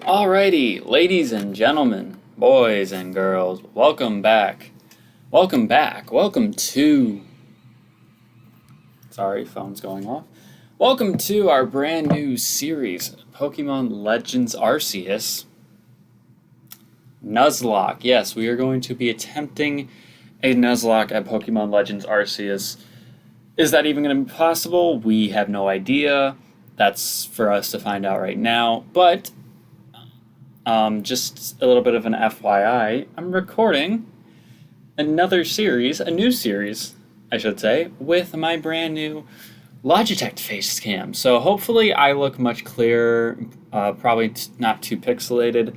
Alrighty, ladies and gentlemen, boys and girls, welcome back. Welcome back. Welcome to. Sorry, phone's going off. Welcome to our brand new series, Pokemon Legends Arceus Nuzlocke. Yes, we are going to be attempting a Nuzlocke at Pokemon Legends Arceus. Is that even going to be possible? We have no idea. That's for us to find out right now. But just a little bit of an FYI, I'm recording another series, a new series, I should say, with my brand new Logitech face cam. So hopefully I look much clearer, probably not too pixelated.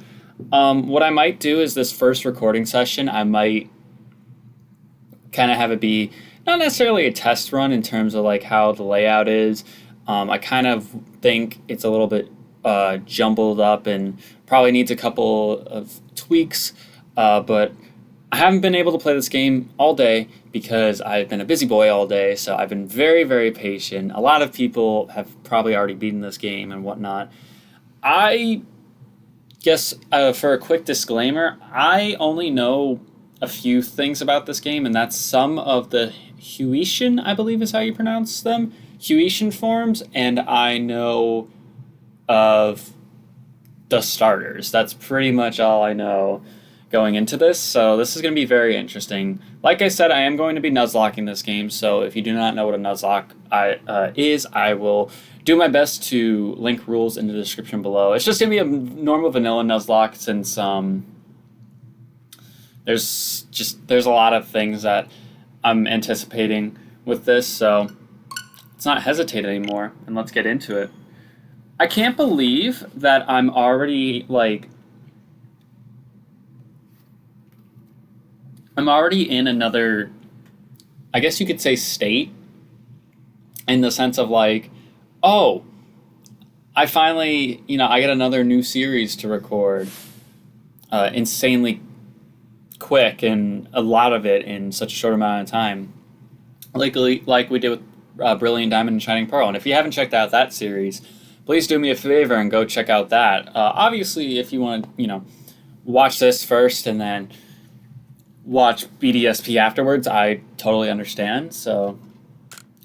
What I might do is this first recording session, I might kind of have it be not necessarily a test run in terms of like how the layout is. I kind of think it's a little bit jumbled up and probably needs a couple of tweaks, but I haven't been able to play this game all day because I've been a busy boy all day, so I've been very, very patient. A lot of people have probably already beaten this game and whatnot. I guess for a quick disclaimer, I only know a few things about this game, and that's some of the Huetian, I believe is how you pronounce them, Huetian forms, and I know of the starters. That's pretty much all I know going into this, so this is going to be very interesting. Like I said, I am going to be Nuzlocking this game, so if you do not know what a Nuzlocke is, I will do my best to link rules in the description below. It's just going to be a normal vanilla Nuzlocke since there's a lot of things that I'm anticipating with this, so let's not hesitate anymore, and let's get into it. I can't believe that I'm already in another, I guess you could say, state, in the sense of like, oh, I finally, I get another new series to record insanely quick, and a lot of it in such a short amount of time, like we did with Brilliant Diamond and Shining Pearl. And if you haven't checked out that series, please do me a favor and go check out that. Obviously, if you want to, watch this first and then watch BDSP afterwards, I totally understand. So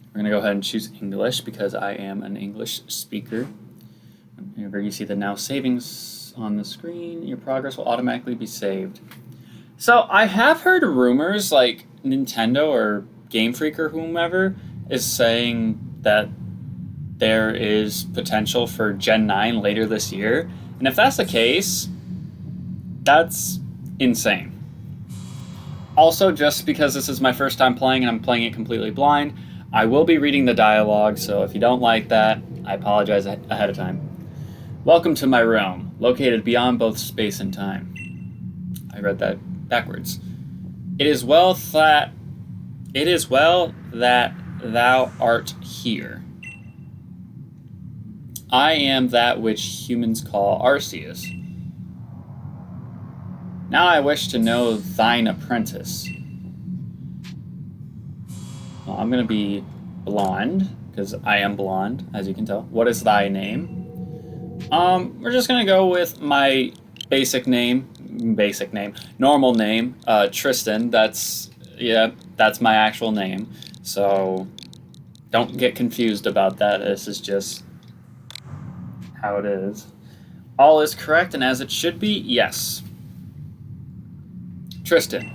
we're going to go ahead and choose English because I am an English speaker. Whenever you see the now savings on the screen, your progress will automatically be saved. So I have heard rumors like Nintendo or Game Freak or whomever is saying that there is potential for Gen 9 later this year. And if that's the case, that's insane. Also, just because this is my first time playing and I'm playing it completely blind, I will be reading the dialogue, so if you don't like that, I apologize ahead of time. Welcome to my realm, located beyond both space and time. I read that backwards. It is well that thou art here. I am that which humans call Arceus. Now I wish to know thine apprentice. Well, I'm going to be blonde, because I am blonde, as you can tell. What is thy name? We're just going to go with my normal name, Tristan. That's my actual name. So don't get confused about that. This is just how it is. All is correct and as it should be? Yes. Tristan,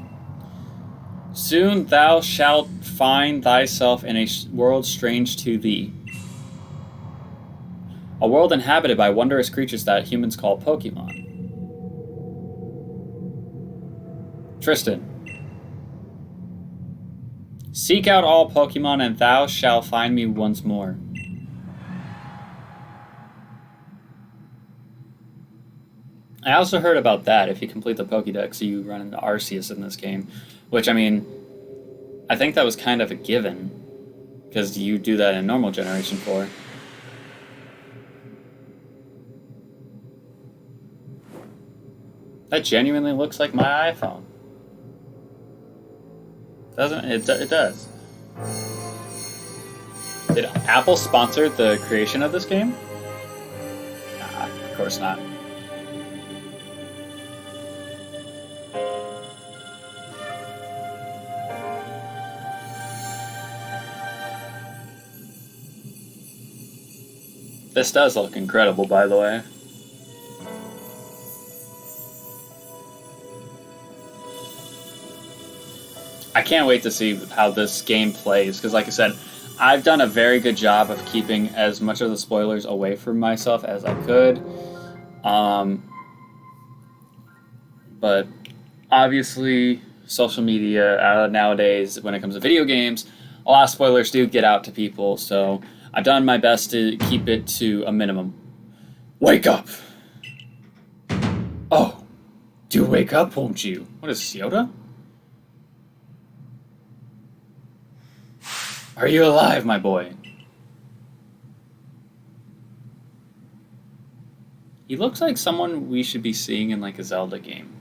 soon thou shalt find thyself in a world strange to thee. A world inhabited by wondrous creatures that humans call Pokemon. Tristan, seek out all Pokemon and thou shalt find me once more. I also heard about that. If you complete the Pokédex, you run into Arceus in this game. Which, I mean, I think that was kind of a given. Because you do that in normal Generation 4. That genuinely looks like my iPhone. Doesn't it? It does. Did Apple sponsor the creation of this game? Nah, of course not. This does look incredible, by the way. I can't wait to see how this game plays, because like I said, I've done a very good job of keeping as much of the spoilers away from myself as I could. But obviously, social media nowadays, when it comes to video games, a lot of spoilers do get out to people, so I've done my best to keep it to a minimum. Wake up! Oh, do wake up, won't you? What is this, Yoda? Are you alive, my boy? He looks like someone we should be seeing in like a Zelda game.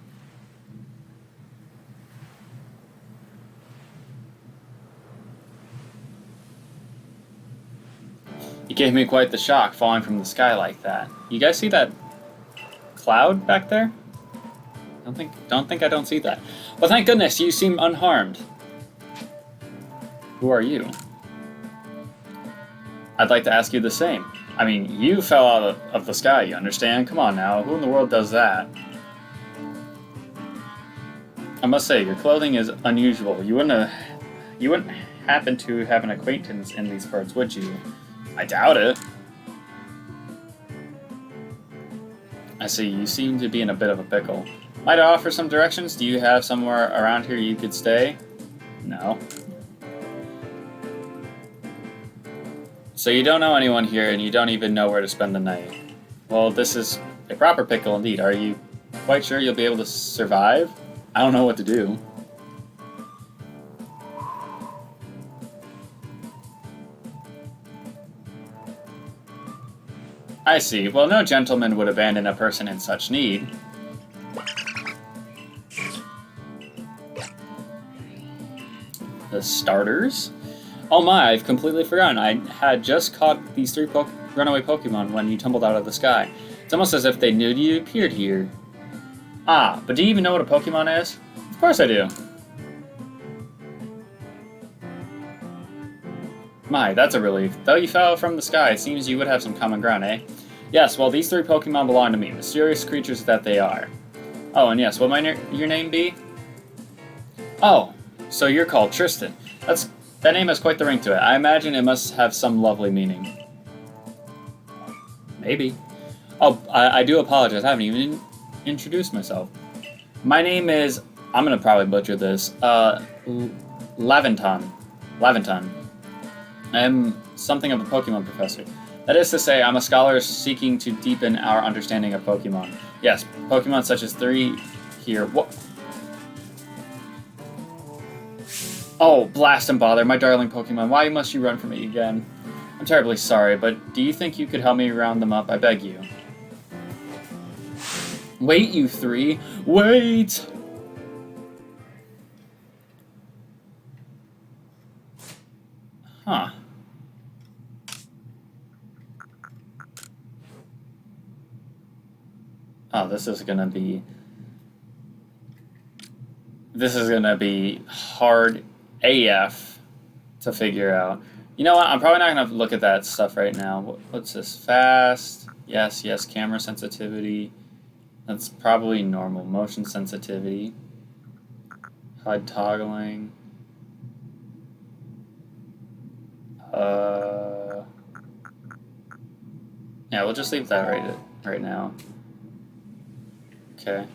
You gave me quite the shock falling from the sky like that. You guys see that cloud back there? Don't think I don't see that. But thank goodness you seem unharmed. Who are you? I'd like to ask you the same. I mean, you fell out of the sky, you understand? Come on now, who in the world does that? I must say, your clothing is unusual. You wouldn't happen to have an acquaintance in these parts, would you? I doubt it. I see, you seem to be in a bit of a pickle. Might I offer some directions? Do you have somewhere around here you could stay? No. So you don't know anyone here, and you don't even know where to spend the night. Well, this is a proper pickle indeed. Are you quite sure you'll be able to survive? I don't know what to do. I see. Well, no gentleman would abandon a person in such need. The starters? Oh my, I've completely forgotten. I had just caught these 3 runaway Pokemon when you tumbled out of the sky. It's almost as if they knew you appeared here. Ah, but do you even know what a Pokemon is? Of course I do. My, that's a relief. Though you fell from the sky, it seems you would have some common ground, eh? Yes, well, these 3 Pokemon belong to me, mysterious creatures that they are. Oh, and yes, what might your name be? Oh, so you're called Tristan. That name has quite the ring to it. I imagine it must have some lovely meaning. Maybe. Oh, I do apologize. I haven't even introduced myself. My name is... I'm going to probably butcher this. Laventon. I'm something of a Pokemon professor. That is to say, I'm a scholar seeking to deepen our understanding of Pokemon. Yes, Pokemon such as 3 here... What? Oh, blast and bother, my darling Pokemon, why must you run from me again? I'm terribly sorry, but do you think you could help me round them up? I beg you. Wait, you 3! Wait! Huh. Oh, this is gonna be hard AF to figure out. You know what? I'm probably not going to look at that stuff right now. What's this? Fast. Yes, camera sensitivity. That's probably normal. Motion sensitivity. HUD toggling. Yeah, we'll just leave that right now. Okay.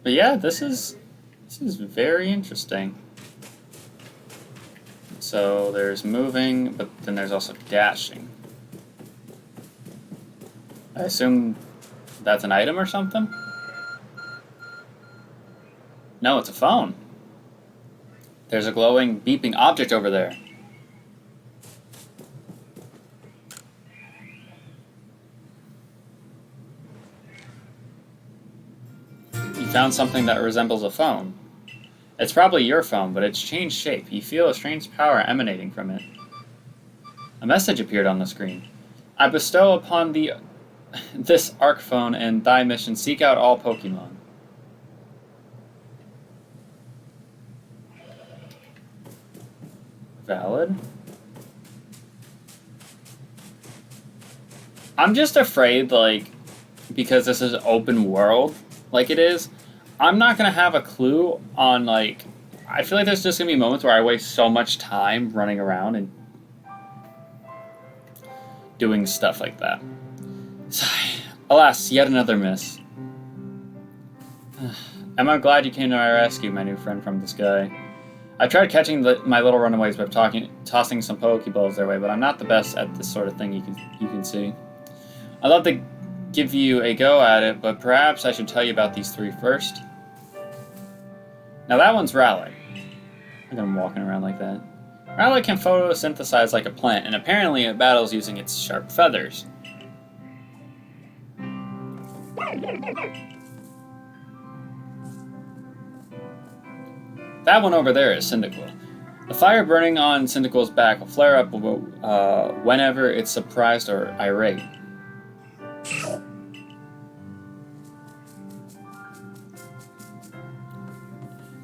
But yeah, this is very interesting. So there's moving, but then there's also dashing. I assume that's an item or something? No, it's a phone. There's a glowing, beeping object over there. You found something that resembles a phone. It's probably your phone, but it's changed shape. You feel a strange power emanating from it. A message appeared on the screen. I bestow upon this Arc phone and thy mission, seek out all Pokemon. Valid. I'm just afraid, like, because this is open world, like it is, I'm not going to have a clue on, like, I feel like there's just going to be moments where I waste so much time running around and doing stuff like that. Sigh. Alas, yet another miss. Am I glad you came to my rescue, my new friend from the sky. I tried catching my little runaways by tossing some Pokeballs their way, but I'm not the best at this sort of thing, you can see. I'd love to give you a go at it, but perhaps I should tell you about these three first. Now that one's Rowlet. Look at him walking around like that. Rowlet can photosynthesize like a plant, and apparently it battles using its sharp feathers. That one over there is Cyndaquil. The fire burning on Cyndaquil's back will flare up whenever it's surprised or irate.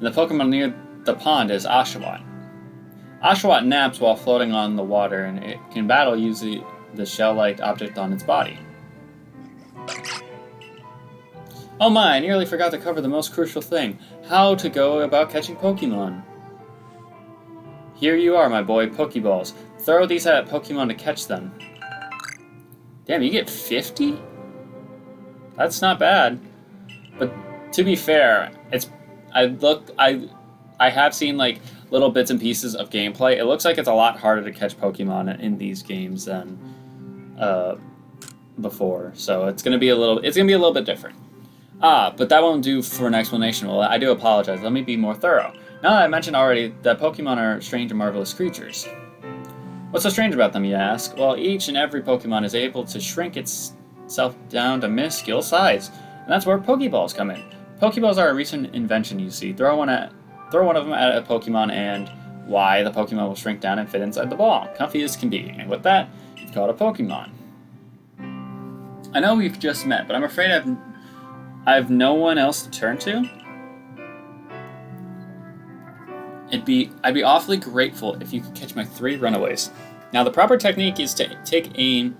And the Pokemon near the pond is Oshawott. Oshawott naps while floating on the water, and it can battle using the shell-like object on its body. Oh my, I nearly forgot to cover the most crucial thing. How to go about catching Pokemon. Here you are, my boy, Pokeballs. Throw these at Pokemon to catch them. Damn, you get 50? That's not bad. But to be fair, I have seen like little bits and pieces of gameplay. It looks like it's a lot harder to catch Pokemon in these games than before. So it's gonna be a little bit different. But that won't do for an explanation. Well, I do apologize. Let me be more thorough. Now that I mentioned already that Pokemon are strange and marvelous creatures. What's so strange about them, you ask? Well, each and every Pokemon is able to shrink itself down to minuscule size, and that's where Pokeballs come in. Pokeballs are a recent invention, you see. Throw one of them at a Pokemon, and why, the Pokemon will shrink down and fit inside the ball. Comfy as can be, and with that, you've caught a Pokemon. I know we've just met, but I'm afraid I have no one else to turn to. I'd be awfully grateful if you could catch my 3 runaways. Now, the proper technique is to take aim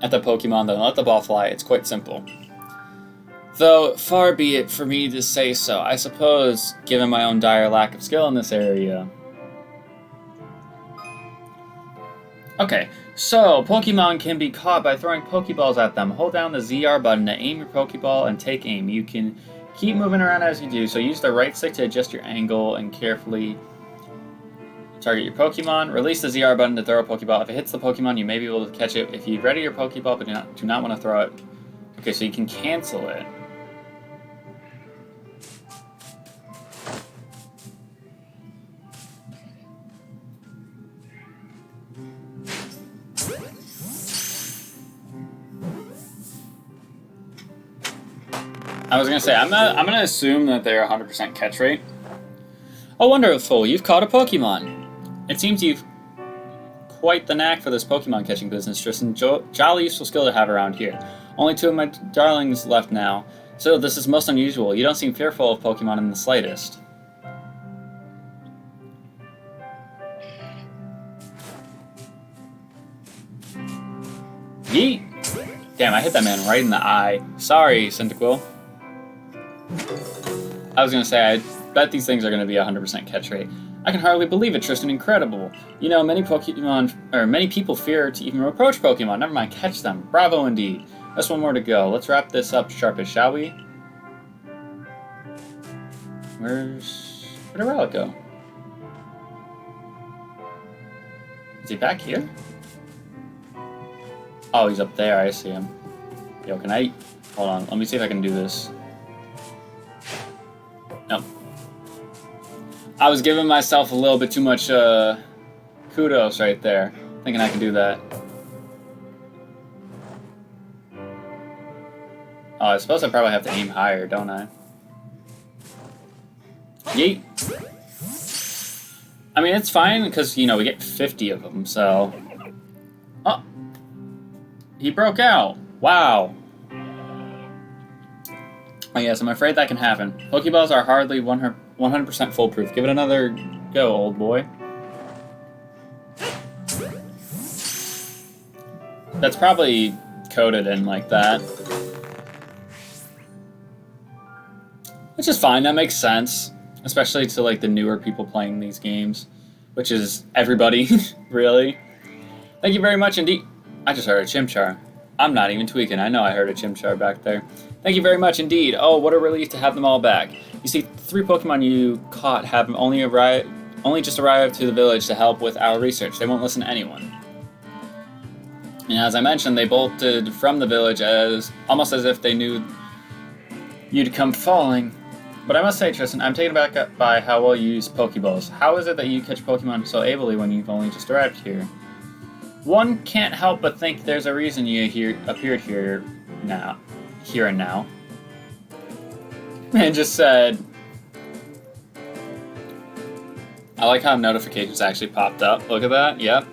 at the Pokemon, then let the ball fly. It's quite simple. Though, far be it for me to say so, I suppose, given my own dire lack of skill in this area. Okay, so Pokemon can be caught by throwing Pokeballs at them. Hold down the ZR button to aim your Pokeball and take aim. You can keep moving around as you do, so use the right stick to adjust your angle and carefully target your Pokemon. Release the ZR button to throw a Pokeball. If it hits the Pokemon, you may be able to catch it. If you ready your Pokeball but do not want to throw it. Okay, so you can cancel it. I was gonna say, I'm gonna assume that they're 100% catch rate. Oh, wonderful! You've caught a Pokemon. It seems you've quite the knack for this Pokemon catching business, Tristan. Jolly useful skill to have around here. Only 2 of my darlings left now. So this is most unusual. You don't seem fearful of Pokemon in the slightest. Yeet! Damn, I hit that man right in the eye. Sorry, Cyndaquil. I was gonna say, I bet these things are gonna be 100% catch rate. I can hardly believe it, Tristan. Incredible. You know, many people fear to even approach Pokemon. Never mind, catch them. Bravo indeed. Just one more to go. Let's wrap this up sharpish, shall we? Where'd Rowlet go? Is he back here? Oh, he's up there. I see him. Yo, can I... Hold on. Let me see if I can do this. Nope. I was giving myself a little bit too much kudos right there. Thinking I can do that. Oh, I suppose I probably have to aim higher, don't I? Yeet. I mean, it's fine because, you know, we get 50 of them, so... Oh! He broke out! Wow! Oh yes, I'm afraid that can happen. Pokeballs are hardly 100% foolproof. Give it another go, old boy. That's probably coded in like that. Which is fine, that makes sense. Especially to like the newer people playing these games. Which is everybody, really. Thank you very much indeed. I just heard a Chimchar. I'm not even tweaking, I know I heard a Chimchar back there. Thank you very much indeed. Oh, what a relief to have them all back. You see, 3 Pokemon you caught have only just arrived to the village to help with our research. They won't listen to anyone. And as I mentioned, they bolted from the village almost as if they knew you'd come falling. But I must say, Tristan, I'm taken aback by how well you use Pokeballs. How is it that you catch Pokemon so ably when you've only just arrived here? One can't help but think there's a reason you appeared here and now. Man just said... I like how notifications actually popped up. Look at that. Yep.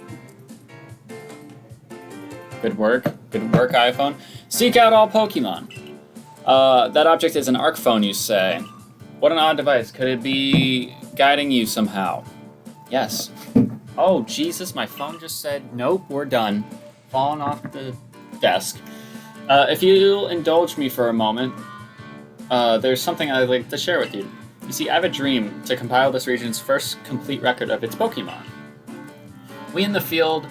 Good work. Good work, iPhone. Seek out all Pokemon. That object is an Arc phone, you say. What an odd device. Could it be guiding you somehow? Yes. Oh, Jesus, my phone just said, nope, we're done. Falling off the desk. If you'll indulge me for a moment, there's something I'd like to share with you. You see, I have a dream to compile this region's first complete record of its Pokemon. We in the field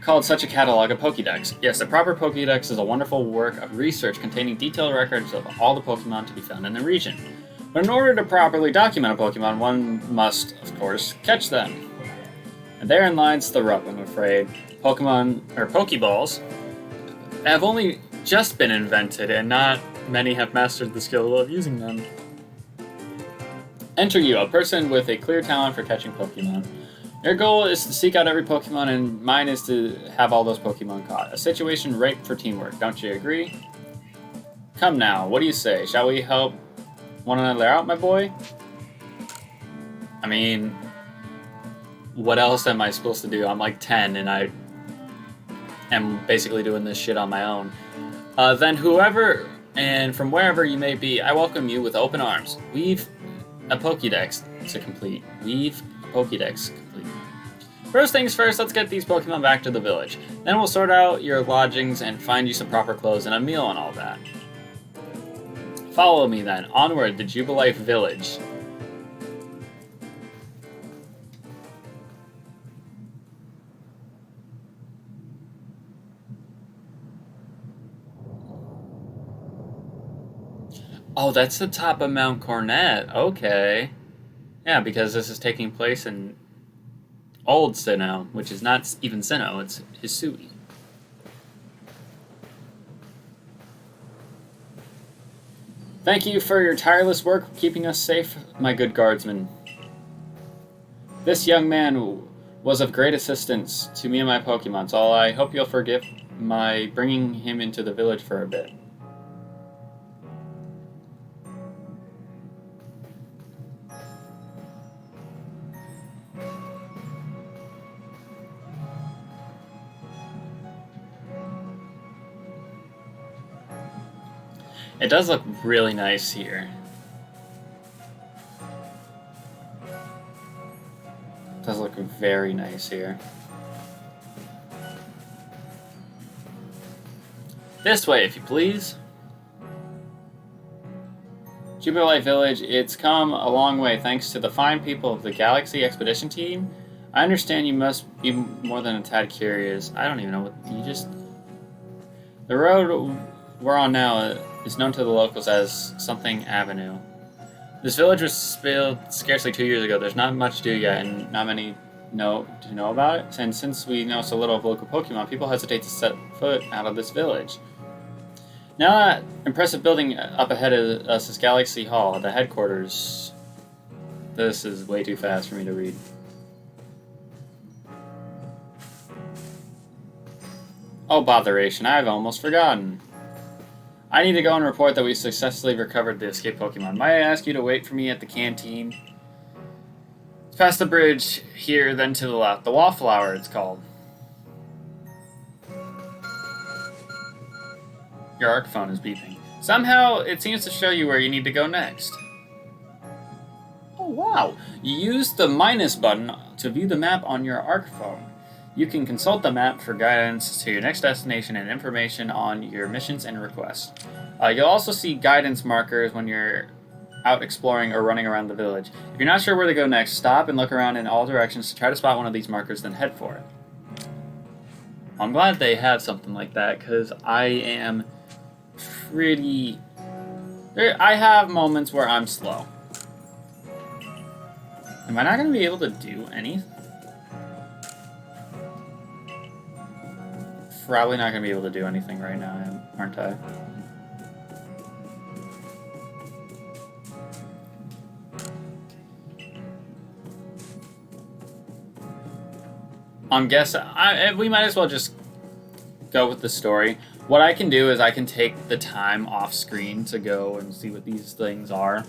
called such a catalog a Pokédex. Yes, a proper Pokédex is a wonderful work of research containing detailed records of all the Pokemon to be found in the region. But in order to properly document a Pokemon, one must, of course, catch them. And therein lies the rub, I'm afraid. Pokeballs have only just been invented, and not many have mastered the skill of using them. Enter you, a person with a clear talent for catching Pokemon. Your goal is to seek out every Pokemon, and mine is to have all those Pokemon caught. A situation ripe for teamwork, don't you agree? Come now, what do you say? Shall we help one another out, my boy? I mean, what else am I supposed to do? I'm like 10, and I am basically doing this shit on my own. Then whoever, and from wherever you may be, I welcome you with open arms. We've a Pokédex to complete. First things first, let's get these Pokemon back to the village. Then we'll sort out your lodgings and find you some proper clothes and a meal and all that. Follow me then. Onward to Jubilife Village. Oh, that's the top of Mount Cornet. Okay. Yeah, because this is taking place in Old Sinnoh, which is not even Sinnoh, it's Hisui. Thank you for your tireless work keeping us safe, my good guardsman. This young man was of great assistance to me and my Pokemon, so I hope you'll forgive my bringing him into the village for a bit. It does look really nice here. It does look very nice here. This way, if you please. Jubilife Village, it's come a long way thanks to the fine people of the Galaxy Expedition Team. I understand you must be more than a tad curious. I don't even know what you just... The road we're on now is known to the locals as something Avenue. This village was built scarcely 2 years ago. There's not much to do yet, and not many know about it. And since we know so little of local Pokemon, people hesitate to set foot out of this village. Now that impressive building up ahead of us is Galaxy Hall, the headquarters. This is way too fast for me to read. Oh, botheration, I've almost forgotten. I need to go and report that we successfully recovered the escaped Pokemon. Might I ask you to wait for me at the canteen? It's past the bridge here, then to the left. The Wallflower, it's called. Your Arc phone is beeping. Somehow, it seems to show you where you need to go next. Oh, wow. You use the minus button to view the map on your Arc phone. You can consult the map for guidance to your next destination and information on your missions and requests. You'll also see guidance markers when you're out exploring or running around the village. If you're not sure where to go next, stop and look around in all directions to try to spot one of these markers, then head for it. I'm glad they have something like that, because I am pretty... I have moments where I'm slow. Am I not going to be able to do anything? Probably not going to be able to do anything right now, aren't I? I'm guessing... we might as well just go with the story. What I can do is I can take the time off screen to go and see what these things are.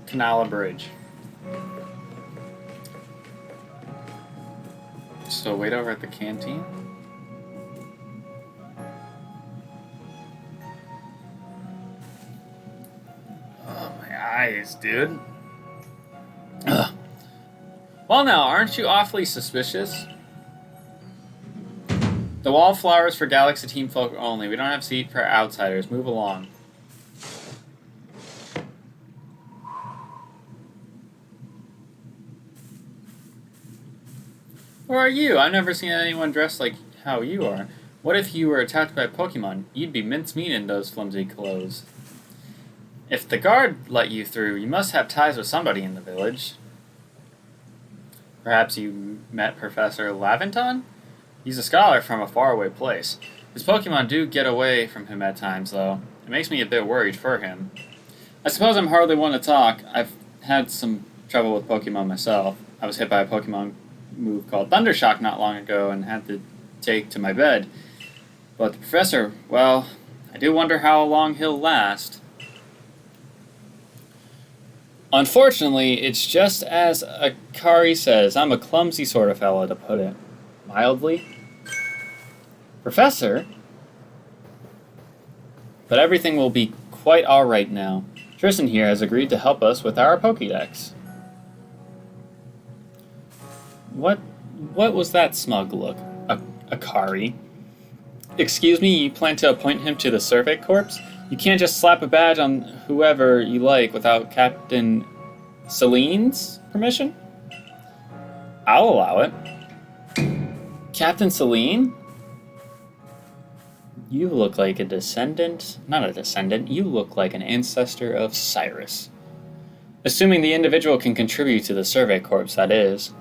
Canal Bridge. So wait over at the canteen. Oh, my eyes, dude. Ugh. Well now, aren't you awfully suspicious? The wallflowers for Galaxy Team folk only. We don't have seat for outsiders. Move along. Who are you? I've never seen anyone dressed like how you are. What if you were attacked by Pokemon? You'd be mincemeat in those flimsy clothes. If the guard let you through, you must have ties with somebody in the village. Perhaps you met Professor Laventon? He's a scholar from a faraway place. His Pokemon do get away from him at times, though. It makes me a bit worried for him. I suppose I'm hardly one to talk. I've had some trouble with Pokemon myself. I was hit by a Pokemon move called Thundershock not long ago and had to take to my bed. But the professor, well, I do wonder how long he'll last. Unfortunately, it's just as Akari says. I'm a clumsy sort of fellow, to put it mildly. Professor? But everything will be quite alright now. Tristan here has agreed to help us with our Pokédex. What was that smug look? Akari? Excuse me, you plan to appoint him to the Survey Corps? You can't just slap a badge on whoever you like without Captain Celine's permission? I'll allow it. Captain Celine? You look like a descendant... Not a descendant, you look like an ancestor of Cyrus. Assuming the individual can contribute to the Survey Corps, that is.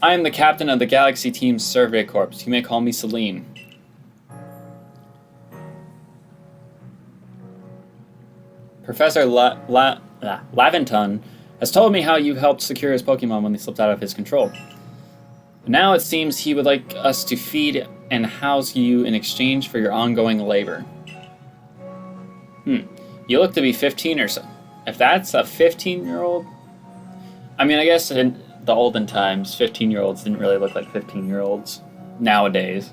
I am the captain of the Galaxy Team's Survey Corps. You may call me Celine. Professor Laventon has told me how you helped secure his Pokemon when they slipped out of his control. Now it seems he would like us to feed and house you in exchange for your ongoing labor. You look to be 15 or so. If that's a 15-year-old... I mean, I guess in the olden times, 15-year-olds didn't really look like 15-year-olds nowadays.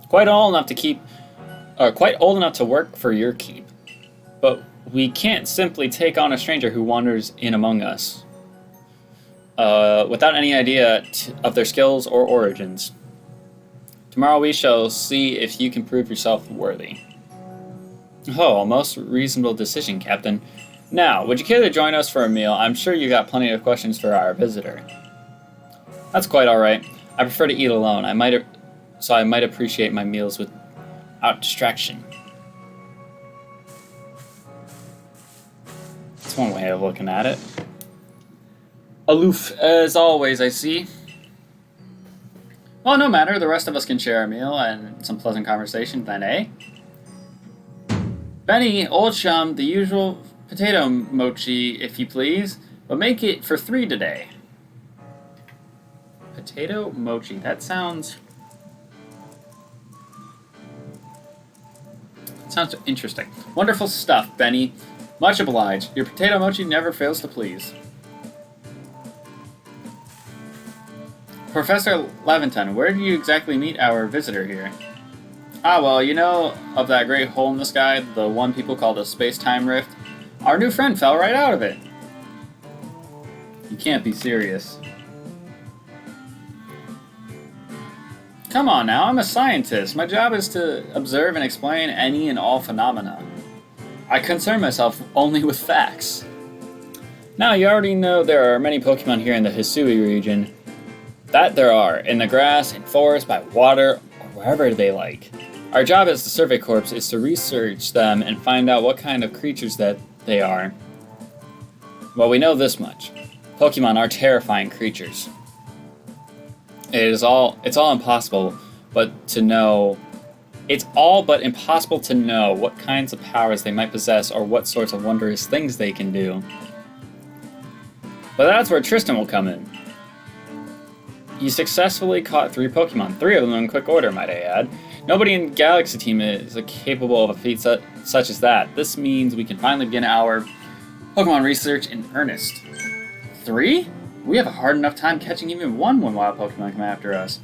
Quite old enough to work for your keep. But we can't simply take on a stranger who wanders in among us without any idea of their skills or origins. Tomorrow we shall see if you can prove yourself worthy. Oh, a most reasonable decision, Captain. Now, would you care to join us for a meal? I'm sure you got plenty of questions for our visitor. That's quite alright. I prefer to eat alone. I might appreciate my meals without distraction. That's one way of looking at it. Aloof, as always, I see. Well, no matter. The rest of us can share a meal and some pleasant conversation then, eh? Benny, old chum, the usual potato mochi, if you please, but make it for 3 today. Potato mochi. That sounds interesting. Wonderful stuff, Benny. Much obliged. Your potato mochi never fails to please. Professor Laventon, where did you exactly meet our visitor here? Ah, well, you know of that great hole in the sky, the one people call the space-time rift? Our new friend fell right out of it. You can't be serious. Come on now, I'm a scientist. My job is to observe and explain any and all phenomena. I concern myself only with facts. Now, you already know there are many Pokemon here in the Hisui region. That there are, in the grass, in forest, by water, or wherever they like. Our job as the Survey Corps is to research them and find out what kind of creatures that they are. Well, we know this much. Pokemon are terrifying creatures. It's all impossible It's all but impossible to know what kinds of powers they might possess or what sorts of wondrous things they can do. But that's where Tristan will come in. He successfully caught 3 Pokemon, 3 of them in quick order, might I add. Nobody in Galaxy Team is capable of a feat such as that. This means we can finally begin our Pokemon research in earnest. 3? We have a hard enough time catching even one when wild Pokemon come after us.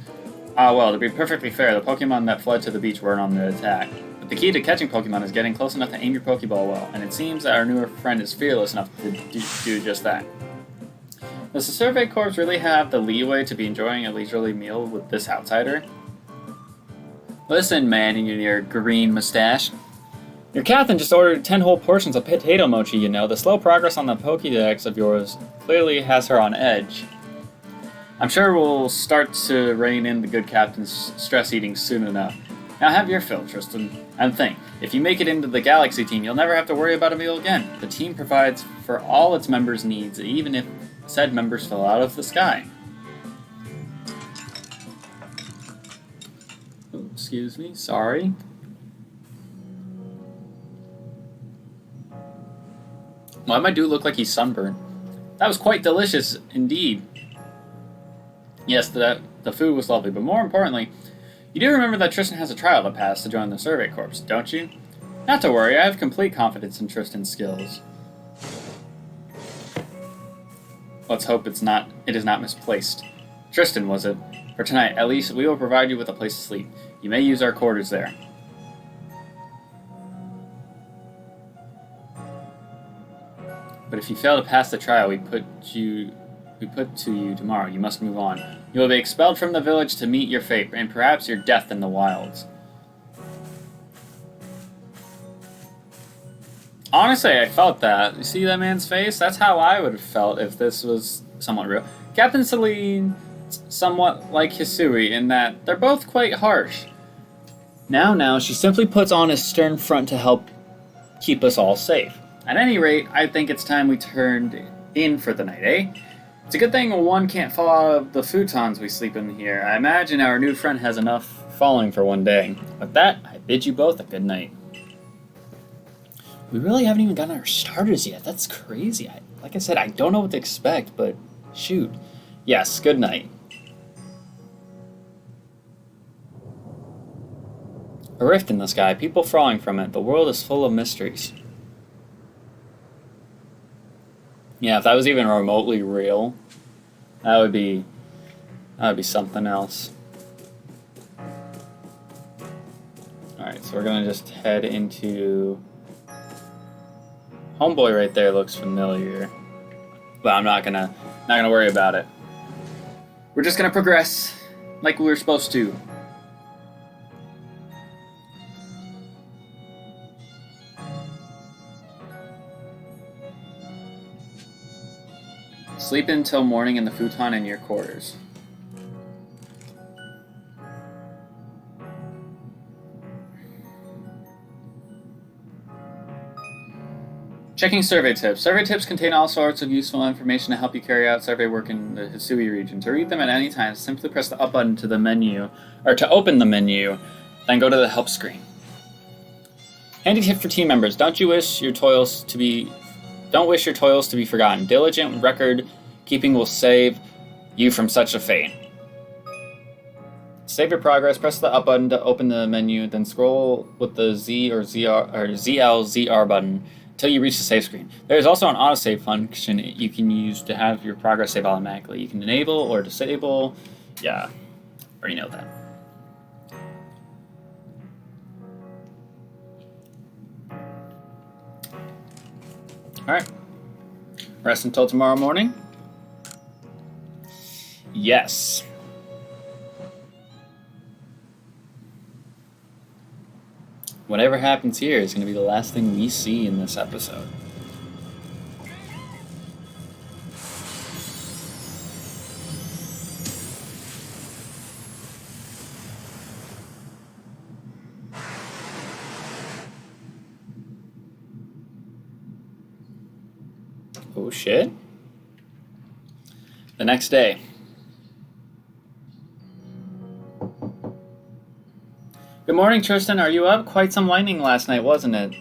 Ah, well, to be perfectly fair, the Pokemon that fled to the beach weren't on the attack. But the key to catching Pokemon is getting close enough to aim your Pokeball well, and it seems that our newer friend is fearless enough to do just that. Does the Survey Corps really have the leeway to be enjoying a leisurely meal with this outsider? Listen, man in your green mustache. Your captain just ordered 10 whole portions of potato mochi, you know. The slow progress on the Pokédex of yours clearly has her on edge. I'm sure we'll start to rein in the good captain's stress eating soon enough. Now have your fill, Tristan. And think, if you make it into the Galaxy Team, you'll never have to worry about a meal again. The team provides for all its members' needs, even if said members fell out of the sky. Oh, excuse me, sorry. Why my dude look like he's sunburned? That was quite delicious indeed. Yes, the food was lovely, but more importantly, you do remember that Tristan has a trial to pass to join the Survey Corps, don't you? Not to worry, I have complete confidence in Tristan's skills. Let's hope it is not misplaced. Tristan, was it? For tonight, at least, we will provide you with a place to sleep. You may use our quarters there. But if you fail to pass the trial we put to you tomorrow, you must move on. You will be expelled from the village to meet your fate, and perhaps your death in the wilds. Honestly, I felt that. You see that man's face? That's how I would have felt if this was somewhat real. Captain Celine, somewhat like Hisui in that they're both quite harsh. Now, she simply puts on a stern front to help keep us all safe. At any rate, I think it's time we turned in for the night, eh? It's a good thing one can't fall out of the futons we sleep in here. I imagine our new friend has enough falling for one day. With that, I bid you both a good night. We really haven't even gotten our starters yet. That's crazy. Like I said, I don't know what to expect, but shoot. Yes, good night. A rift in the sky, people falling from it. The world is full of mysteries. Yeah, if that was even remotely real, that would be something else. Alright, so we're gonna just head into... Homeboy right there looks familiar, but I'm not gonna worry about it. We're just gonna progress like we were supposed to. Sleep until morning in the futon in your quarters. Checking survey tips. Survey tips contain all sorts of useful information to help you carry out survey work in the Hisui region. To read them at any time, simply press the up button to the menu, or to open the menu, then go to the help screen. Handy tip for team members: don't wish your toils to be forgotten. Diligent record keeping will save you from such a fate. Save your progress. Press the up button to open the menu, then scroll with the Z or ZL button until you reach the save screen. There is also an autosave function you can use to have your progress save automatically. You can enable or disable. Yeah, already know that. Alright. Rest until tomorrow morning? Yes. Whatever happens here is going to be the last thing we see in this episode. Oh shit. The next day. Good morning, Tristan. Are you up? Quite some lightning last night, wasn't it?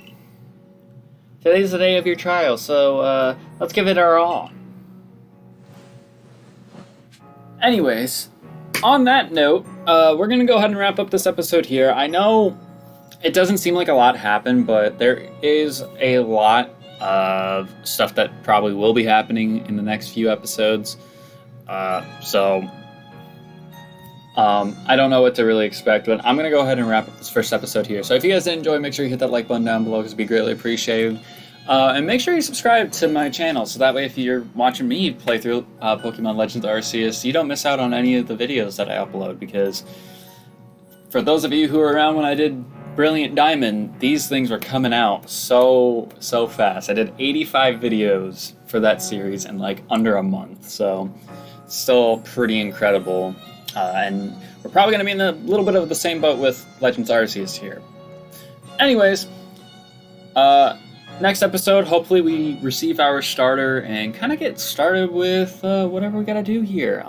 Today's the day of your trial, so let's give it our all. Anyways, on that note, we're going to go ahead and wrap up this episode here. I know it doesn't seem like a lot happened, but there is a lot of stuff that probably will be happening in the next few episodes. So I don't know what to really expect, but I'm going to go ahead and wrap up this first episode here. So if you guys did enjoy, make sure you hit that like button down below because it'd be greatly appreciated. And make sure you subscribe to my channel so that way if you're watching me play through Pokemon Legends Arceus, you don't miss out on any of the videos that I upload, because for those of you who were around when I did Brilliant Diamond, these things were coming out so fast. I did 85 videos for that series in like under a month, so still pretty incredible. And we're probably going to be in a little bit of the same boat with Legends Arceus here. Anyways, next episode, hopefully we receive our starter and kind of get started with whatever we got to do here.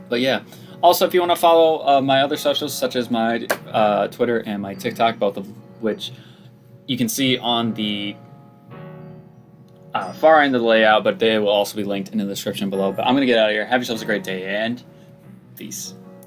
But yeah. Also, if you want to follow my other socials, such as my Twitter and my TikTok, both of which you can see on the far end of the layout, but they will also be linked in the description below. But I'm going to get out of here. Have yourselves a great day, and peace.